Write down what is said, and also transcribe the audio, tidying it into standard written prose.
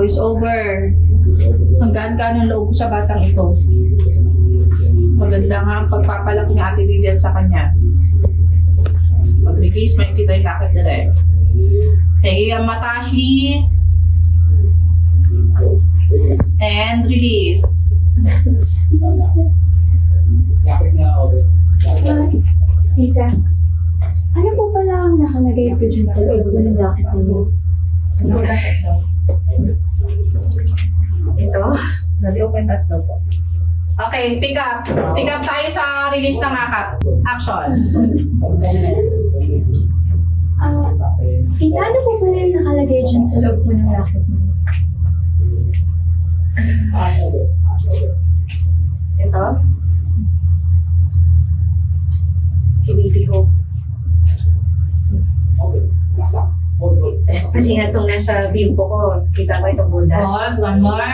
voice over. Hanggaan-gaan ang loob ko sa batang ito. Maganda nga ang pagpapalaki ni Ate Vivian sa kanya. Pag-release, may kita yung lakit direct. Okay, ang Matashi. And release. Tita, ano po pala ang nakalagay po dyan sa loob ko ng lakit ninyo? Ano lakit daw? Ito? Nag-open task daw po. Okay, pick up. Pick up tayo sa release ng akap. Action. Tita, ano po pala yung nakalagay dyan sa loob ko ng lakit ninyo? Ito? Si Baby Hope. Pati nga itong nasa bimpo ko, kita ko itong bunda. Hold, one more.